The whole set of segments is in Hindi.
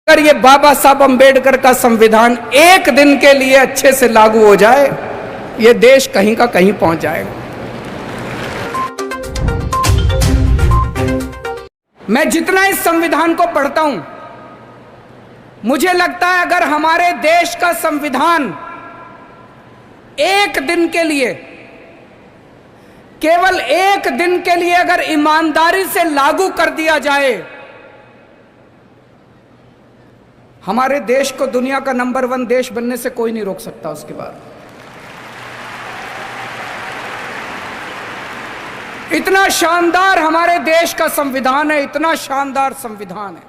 अगर ये बाबा साहब अंबेडकर का संविधान एक दिन के लिए अच्छे से लागू हो जाए, ये देश कहीं का कहीं पहुंच जाएगा। मैं जितना इस संविधान को पढ़ता हूं, मुझे लगता है अगर हमारे देश का संविधान एक दिन के लिए, केवल एक दिन के लिए अगर ईमानदारी से लागू कर दिया जाए, हमारे देश को दुनिया का नंबर 1 देश बनने से कोई नहीं रोक सकता। उसके बाद इतना शानदार हमारे देश का संविधान है, इतना शानदार संविधान है।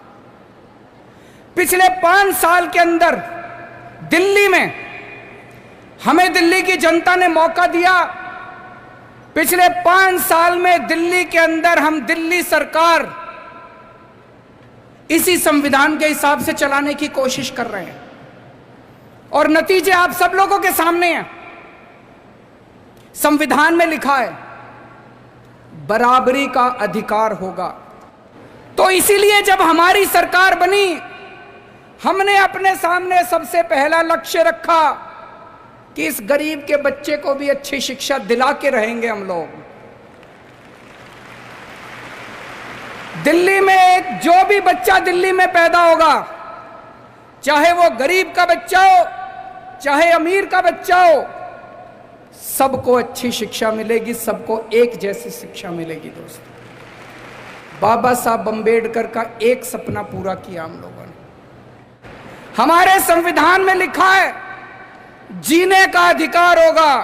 पिछले 5 साल के अंदर दिल्ली में हमें दिल्ली की जनता ने मौका दिया। पिछले 5 साल में दिल्ली के अंदर हम दिल्ली सरकार इसी संविधान के हिसाब से चलाने की कोशिश कर रहे हैं और नतीजे आप सब लोगों के सामने हैं। संविधान में लिखा है बराबरी का अधिकार होगा। तो इसीलिए जब हमारी सरकार बनी, हमने अपने सामने सबसे पहला लक्ष्य रखा कि इस गरीब के बच्चे को भी अच्छी शिक्षा दिला के रहेंगे हम लोग। दिल्ली में जो भी बच्चा दिल्ली में पैदा होगा, चाहे वो गरीब का बच्चा हो चाहे अमीर का बच्चा हो, सबको अच्छी शिक्षा मिलेगी, सबको एक जैसी शिक्षा मिलेगी। दोस्तों, बाबा साहब अंबेडकर का एक सपना पूरा किया हम लोगों ने। हमारे संविधान में लिखा है जीने का अधिकार होगा।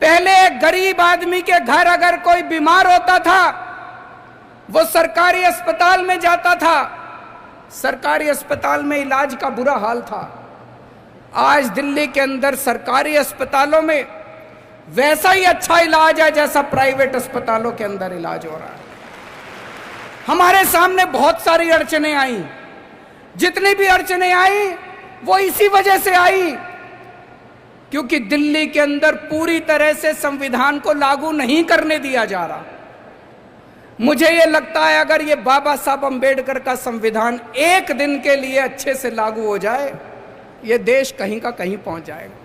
पहले एक गरीब आदमी के घर अगर कोई बीमार होता था, वो सरकारी अस्पताल में जाता था, सरकारी अस्पताल में इलाज का बुरा हाल था। आज दिल्ली के अंदर सरकारी अस्पतालों में वैसा ही अच्छा इलाज है जैसा प्राइवेट अस्पतालों के अंदर इलाज हो रहा है। हमारे सामने बहुत सारी अड़चनें आई, जितनी भी अड़चनें आई वो इसी वजह से आई क्योंकि दिल्ली के अंदर पूरी तरह से संविधान को लागू नहीं करने दिया जा रहा। मुझे ये लगता है अगर ये बाबा साहब अंबेडकर का संविधान एक दिन के लिए अच्छे से लागू हो जाए, ये देश कहीं का कहीं पहुंच जाएगा।